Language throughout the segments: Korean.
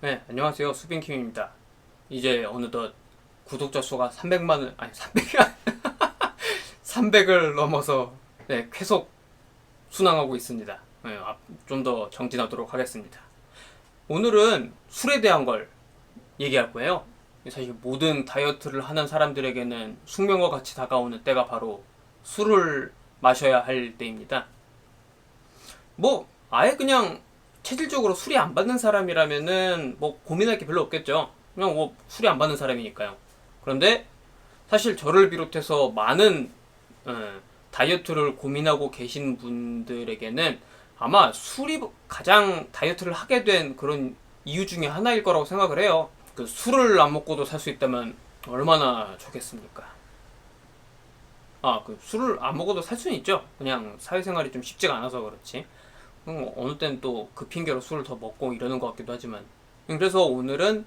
네, 안녕하세요. 수빈킴입니다. 이제 어느덧 구독자 수가 300만을, 아니, 300을 넘어서, 네, 계속 순항하고 있습니다. 네, 좀 더 정진하도록 하겠습니다. 오늘은 술에 대한 걸 얘기할 거예요. 사실 모든 다이어트를 하는 사람들에게는 숙명과 같이 다가오는 때가 바로 술을 마셔야 할 때입니다. 아예 그냥 체질적으로 술이 안 받는 사람이라면은 고민할 게 별로 없겠죠. 그냥 술이 안 받는 사람이니까요. 그런데 사실 저를 비롯해서 많은 다이어트를 고민하고 계신 분들에게는 아마 술이 가장 다이어트를 하게 된 그런 이유 중에 하나일 거라고 생각을 해요. 그 술을 안 먹고도 살 수 있다면 얼마나 좋겠습니까? 그 술을 안 먹어도 살 수는 있죠. 그냥 사회생활이 좀 쉽지가 않아서 그렇지. 어느 때는 또 그 핑계로 술을 더 먹고 이러는 것 같기도 하지만. 그래서 오늘은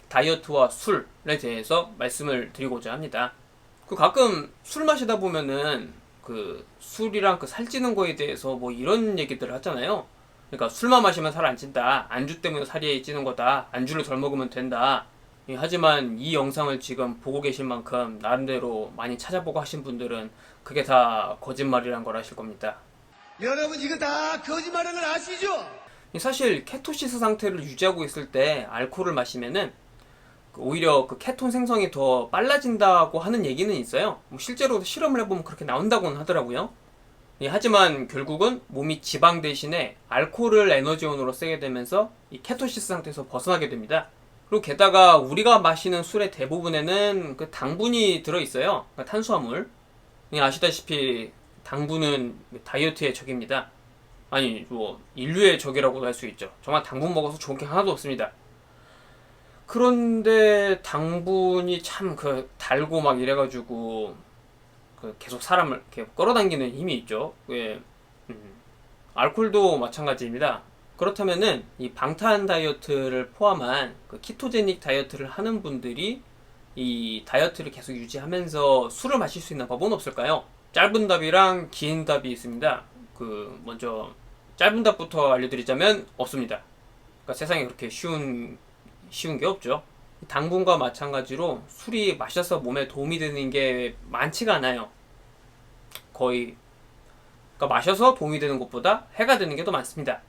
다이어트와 술에 대해서 말씀을 드리고자 합니다. 가끔 술 마시다 보면은 그 술이랑 그 살찌는 거에 대해서 이런 얘기들을 하잖아요. 그러니까 술만 마시면 살 안 찐다. 안주 때문에 살이 찌는 거다. 안주를 덜 먹으면 된다. 하지만 이 영상을 지금 보고 계신 만큼 나름대로 많이 찾아보고 하신 분들은 그게 다 거짓말이란 걸 아실 겁니다. 여러분 이거 다 거짓말인 걸 아시죠? 사실 케토시스 상태를 유지하고 있을 때 알코올을 마시면은 오히려 그 케톤 생성이 더 빨라진다고 하는 얘기는 있어요. 실제로 실험을 해보면 그렇게 나온다고는 하더라고요. 하지만 결국은 몸이 지방 대신에 알코올을 에너지원으로 쓰게 되면서 이 케토시스 상태에서 벗어나게 됩니다. 그리고 게다가 우리가 마시는 술의 대부분에는 그 당분이 들어있어요. 그러니까 탄수화물. 아시다시피 당분은 다이어트의 적입니다. 아니 인류의 적이라고도 할 수 있죠. 정말 당분 먹어서 좋은 게 하나도 없습니다. 그런데 당분이 참 그 달고 막 이래가지고 그 계속 사람을 이렇게 끌어당기는 힘이 있죠. 알코올도 마찬가지입니다. 그렇다면은 이 방탄 다이어트를 포함한 그 키토제닉 다이어트를 하는 분들이 이 다이어트를 계속 유지하면서 술을 마실 수 있는 법은 없을까요? 짧은 답이랑 긴 답이 있습니다. 먼저 짧은 답부터 알려드리자면 없습니다. 그러니까 세상에 그렇게 쉬운 게 없죠. 당분과 마찬가지로 술이 마셔서 몸에 도움이 되는 게 많지가 않아요. 거의. 그러니까 마셔서 도움이 되는 것보다 해가 되는 게 더 많습니다.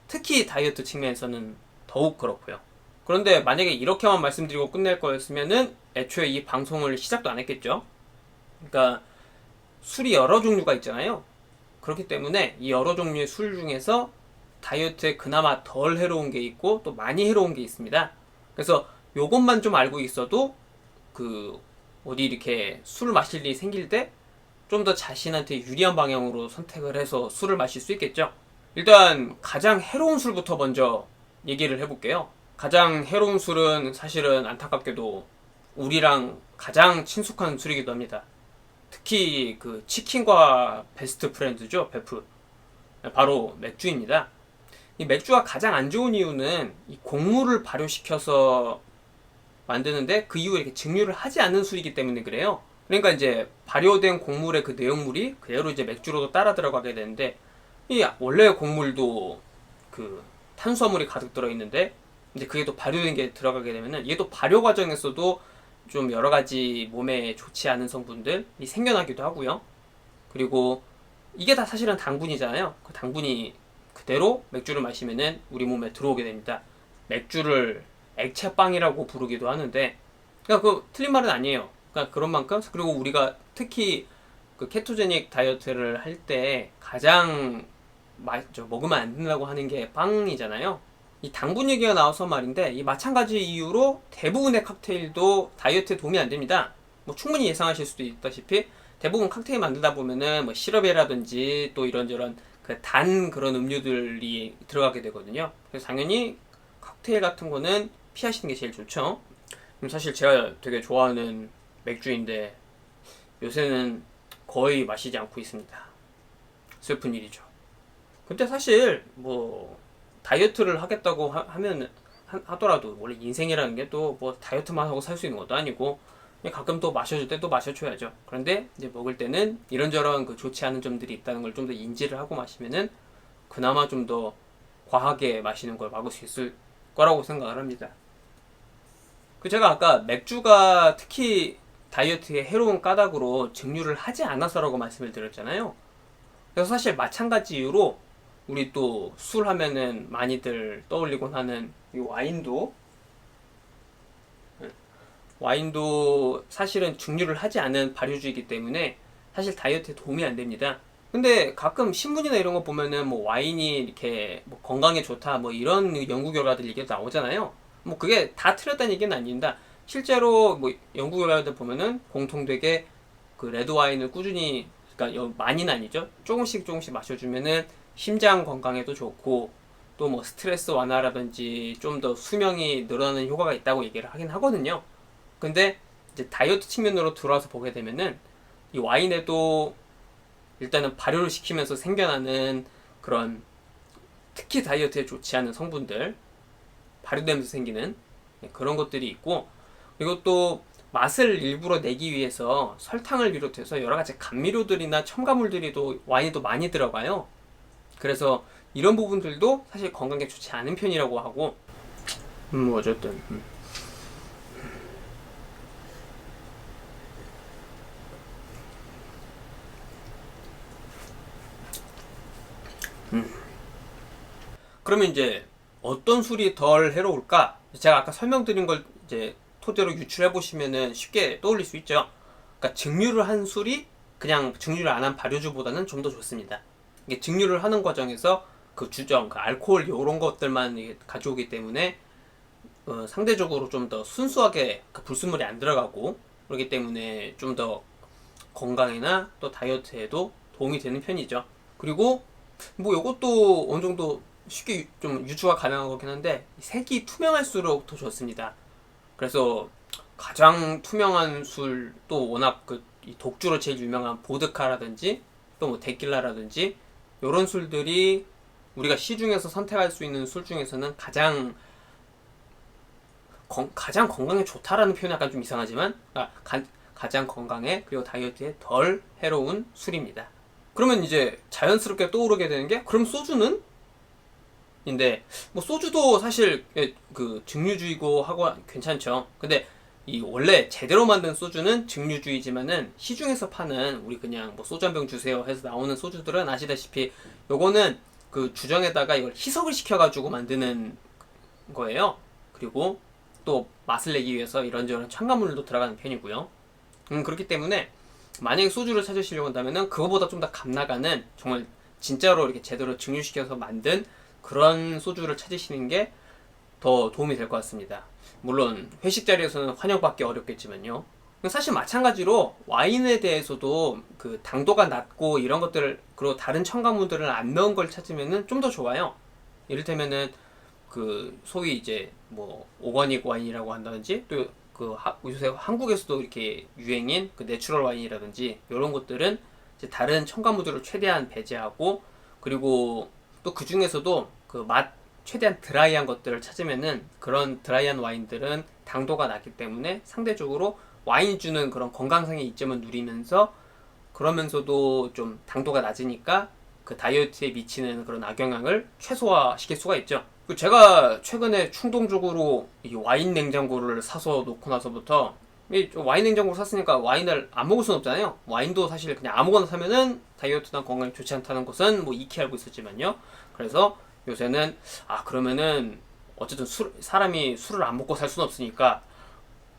특히 다이어트 측면에서는 더욱 그렇고요. 그런데 만약에 이렇게만 말씀드리고 끝낼 거였으면은 애초에 이 방송을 시작도 안 했겠죠. 그러니까 술이 여러 종류가 있잖아요. 그렇기 때문에 이 여러 종류의 술 중에서 다이어트에 그나마 덜 해로운 게 있고 또 많이 해로운 게 있습니다. 그래서 요것만 좀 알고 있어도 어디 이렇게 술을 마실 일이 생길 때 좀 더 자신한테 유리한 방향으로 선택을 해서 술을 마실 수 있겠죠. 일단 가장 해로운 술부터 먼저 얘기를 해볼게요. 가장 해로운 술은 사실은 안타깝게도 우리랑 가장 친숙한 술이기도 합니다. 특히 그 치킨과 베스트 프렌드죠, 베프. 바로 맥주입니다. 이 맥주가 가장 안 좋은 이유는 이 곡물을 발효시켜서 만드는데 그 이후에 이렇게 증류를 하지 않는 술이기 때문에 그래요. 그러니까 이제 발효된 곡물의 그 내용물이 그대로 이제 맥주로도 따라 들어가게 되는데 이 원래 곡물도 그 탄수화물이 가득 들어있는데 이제 그게 또 발효된 게 들어가게 되면은 이게 또 발효 과정에서도 좀 여러 가지 몸에 좋지 않은 성분들이 생겨나기도 하고요. 그리고 이게 다 사실은 당분이잖아요. 그 당분이 그대로 맥주를 마시면은 우리 몸에 들어오게 됩니다. 맥주를 액체빵이라고 부르기도 하는데, 그러니까 그 틀린 말은 아니에요. 그러니까 그런 만큼. 그리고 우리가 특히 그 케토제닉 다이어트를 할 때 가장 먹으면 안 된다고 하는 게 빵이잖아요. 이 당분 얘기가 나와서 말인데, 이 마찬가지 이유로 대부분의 칵테일도 다이어트에 도움이 안 됩니다. 충분히 예상하실 수도 있다시피 대부분 칵테일 만들다 보면은 시럽이라든지 또 이런저런 그 단 그런 음료들이 들어가게 되거든요. 그래서 당연히 칵테일 같은 거는 피하시는 게 제일 좋죠. 사실 제가 되게 좋아하는 맥주인데 요새는 거의 마시지 않고 있습니다. 슬픈 일이죠. 근데 사실 다이어트를 하겠다고 하면 하더라도 원래 인생이라는 게 또 다이어트만 하고 살 수 있는 것도 아니고 가끔 또 마셔줄 때 또 마셔줘야죠. 그런데 이제 먹을 때는 이런저런 그 좋지 않은 점들이 있다는 걸 좀 더 인지를 하고 마시면은 그나마 좀 더 과하게 마시는 걸 막을 수 있을 거라고 생각을 합니다. 그 제가 아까 맥주가 특히 다이어트에 해로운 까닭으로 증류를 하지 않아서라고 말씀을 드렸잖아요. 그래서 사실 마찬가지 이유로 우리 또 술 하면은 많이들 떠올리곤 하는 이 와인도 사실은 증류를 하지 않은 발효주이기 때문에 사실 다이어트에 도움이 안 됩니다. 근데 가끔 신문이나 이런 거 보면은 뭐 와인이 이렇게 뭐 건강에 좋다 뭐 이런 연구 결과들 얘기 나오잖아요. 뭐 그게 다 틀렸다는 얘기는 아닙니다. 실제로 뭐 연구 결과들 보면은 공통되게 그 레드 와인을 꾸준히, 그러니까 많이는 아니죠, 조금씩 마셔주면은 심장 건강에도 좋고 또 뭐 스트레스 완화라든지 좀 더 수명이 늘어나는 효과가 있다고 얘기를 하긴 하거든요. 근데 이제 다이어트 측면으로 들어와서 보게 되면은 이 와인에도 일단은 발효를 시키면서 생겨나는 그런 특히 다이어트에 좋지 않은 성분들, 발효되면서 생기는 그런 것들이 있고, 그리고 또 맛을 일부러 내기 위해서 설탕을 비롯해서 여러 가지 감미료들이나 첨가물들이 또 와인에도 많이 들어가요. 그래서 이런 부분들도 사실 건강에 좋지 않은 편이라고 하고, 어쨌든 그러면 이제 어떤 술이 덜 해로울까? 제가 아까 설명드린 걸 이제 토대로 유출해 보시면은 쉽게 떠올릴 수 있죠. 그러니까 증류를 한 술이 그냥 증류를 안 한 발효주보다는 좀 더 좋습니다. 이게 증류를 하는 과정에서 그 주정, 그 알코올 이런 것들만 가져오기 때문에 상대적으로 좀 더 순수하게 그 불순물이 안 들어가고, 그렇기 때문에 좀 더 건강이나 또 다이어트에도 도움이 되는 편이죠. 그리고 뭐 이것도 어느 정도 쉽게 좀 유추가 가능한 거긴 한데, 색이 투명할수록 더 좋습니다. 그래서 가장 투명한 술, 또 워낙 이 독주로 제일 유명한 보드카라든지 또 뭐 데킬라라든지 이런 술들이 우리가 시중에서 선택할 수 있는 술 중에서는 가장 건강에 좋다라는 표현이 약간 좀 이상하지만 가장 건강에 그리고 다이어트에 덜 해로운 술입니다. 그러면 이제 자연스럽게 떠오르게 되는 게, 그럼 소주는? 인데 뭐 소주도 사실 그 증류주이고 하고 괜찮죠. 근데 이 원래 제대로 만든 소주는 증류주이지만은 시중에서 파는 우리 그냥 뭐 소주 한 병 주세요 해서 나오는 소주들은 아시다시피 요거는 그 주정에다가 이걸 희석을 시켜가지고 만드는 거예요. 그리고 또 맛을 내기 위해서 이런저런 첨가물도 들어가는 편이고요. 그렇기 때문에 만약에 소주를 찾으시려고 한다면은 그거보다 좀 더 값나가는, 정말 진짜로 이렇게 제대로 증류시켜서 만든 그런 소주를 찾으시는 게 더 도움이 될 것 같습니다. 물론 회식 자리에서는 환영받기 어렵겠지만요. 사실 마찬가지로 와인에 대해서도 그 당도가 낮고 이런 것들을, 그리고 다른 첨가물들을 안 넣은 걸 찾으면은 좀 더 좋아요. 이를테면은 그 소위 이제 뭐 오거닉 와인이라고 한다든지, 또 그 요새 한국에서도 이렇게 유행인 그 내추럴 와인이라든지 이런 것들은 이제 다른 첨가물들을 최대한 배제하고, 그리고 또 그 중에서도 그 맛 최대한 드라이한 것들을 찾으면은 그런 드라이한 와인들은 당도가 낮기 때문에 상대적으로 와인이 주는 그런 건강상의 이점을 누리면서, 그러면서도 좀 당도가 낮으니까 그 다이어트에 미치는 그런 악영향을 최소화시킬 수가 있죠. 제가 최근에 충동적으로 이 와인 냉장고를 사서 놓고 나서부터, 이 와인 냉장고를 샀으니까 와인을 안 먹을 수는 없잖아요. 와인도 사실 그냥 아무거나 사면은 다이어트나 건강에 좋지 않다는 것은 뭐 익히 알고 있었지만요. 그래서 요새는 그러면은 어쨌든 사람이 술을 안 먹고 살 수는 없으니까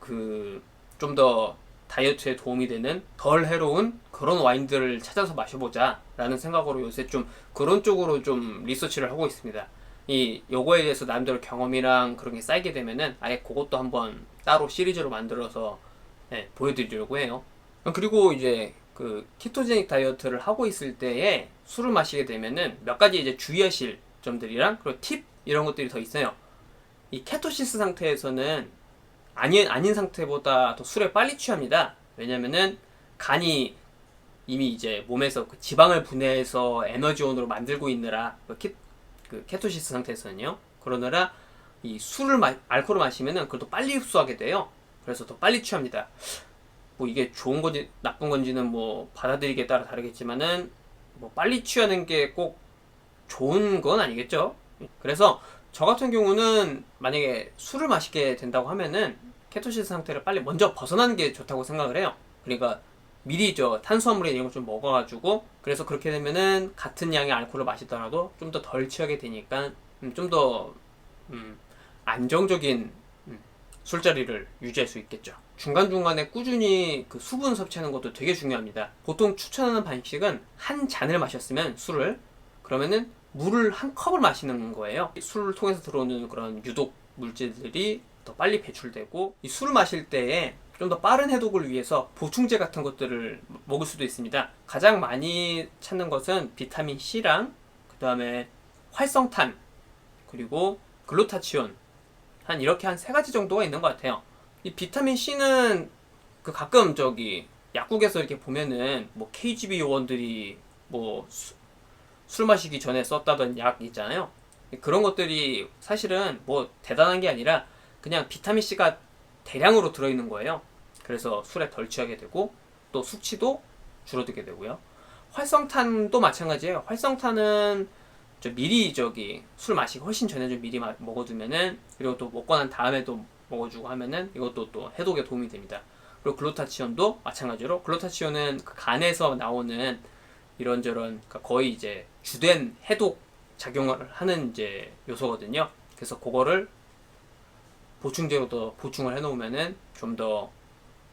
그 좀 더 다이어트에 도움이 되는 덜 해로운 그런 와인들을 찾아서 마셔보자 라는 생각으로 요새 좀 그런 쪽으로 좀 리서치를 하고 있습니다. 요거에 대해서 나름대로 경험이랑 그런 게 쌓이게 되면은 아예 그것도 한번 따로 시리즈로 만들어서 보여드리려고 해요. 그리고 이제 그 키토제닉 다이어트를 하고 있을 때에 술을 마시게 되면은 몇 가지 이제 주의하실 점들이랑 그리고 팁 이런 것들이 더 있어요. 이 케토시스 상태에서는 아닌 상태보다 더 술에 빨리 취합니다. 왜냐면은 간이 이미 이제 몸에서 그 지방을 분해해서 에너지원으로 만들고 있느라 그 케토시스 상태에서는요. 그러느라 이 알코올을 마시면은 그걸 또 빨리 흡수하게 돼요. 그래서 더 빨리 취합니다. 뭐 이게 좋은 건지 나쁜 건지는 뭐 받아들이기에 따라 다르겠지만은 뭐 빨리 취하는 게 꼭 좋은 건 아니겠죠. 그래서 저 같은 경우는 만약에 술을 마시게 된다고 하면은 케토시스 상태를 빨리 먼저 벗어나는 게 좋다고 생각을 해요. 그러니까 미리 저 탄수화물이나 이런 거 좀 먹어가지고, 그래서 그렇게 되면은 같은 양의 알코올을 마시더라도 좀 더 덜 취하게 되니까 좀 더 안정적인 술자리를 유지할 수 있겠죠. 중간중간에 꾸준히 그 수분 섭취하는 것도 되게 중요합니다. 보통 추천하는 방식은 한 잔을 마셨으면 술을, 그러면은 물을 한 컵을 마시는 거예요. 술을 통해서 들어오는 그런 유독 물질들이 더 빨리 배출되고, 이 술을 마실 때에 좀 더 빠른 해독을 위해서 보충제 같은 것들을 먹을 수도 있습니다. 가장 많이 찾는 것은 비타민 C랑 그 다음에 활성탄, 그리고 글루타치온, 한 이렇게 한 세 가지 정도가 있는 것 같아요. 이 비타민 C는 그 가끔 저기 약국에서 이렇게 보면은 뭐 KGB 요원들이 뭐 술 마시기 전에 썼다던 약 있잖아요. 그런 것들이 사실은 뭐 대단한 게 아니라 그냥 비타민 C가 대량으로 들어있는 거예요. 그래서 술에 덜 취하게 되고 또 숙취도 줄어들게 되고요. 활성탄도 마찬가지예요. 활성탄은 미리 저기 술 마시기 훨씬 전에 좀 미리 먹어두면은, 그리고 또 먹고 난 다음에도 먹어주고 하면은 이것도 또 해독에 도움이 됩니다. 그리고 글루타치온도 마찬가지로, 글루타치온은 그 간에서 나오는 이런저런, 그러니까 거의 이제 주된 해독 작용을 하는 이제 요소거든요. 그래서 그거를 보충제로 더 보충을 해놓으면은 좀 더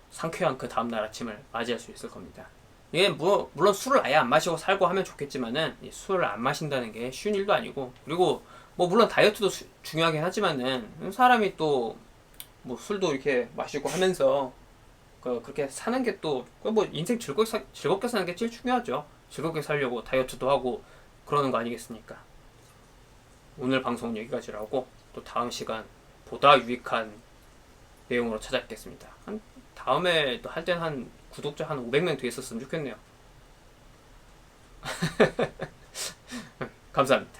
상쾌한 그 다음날 아침을 맞이할 수 있을 겁니다. 이게 물론 술을 아예 안 마시고 살고 하면 좋겠지만은, 술을 안 마신다는 게 쉬운 일도 아니고, 그리고 뭐 물론 다이어트도 중요하긴 하지만은 사람이 또 뭐 술도 이렇게 마시고 하면서 그렇게 사는 게 또 뭐 인생 즐겁게 사는 게 제일 중요하죠. 즐겁게 살려고 다이어트도 하고 그러는 거 아니겠습니까? 오늘 방송은 여기까지로 하고, 또 다음 시간 보다 유익한 내용으로 찾아뵙겠습니다. 다음에 또 할 때는 한 구독자 한 500명 돼 있었으면 좋겠네요. 감사합니다.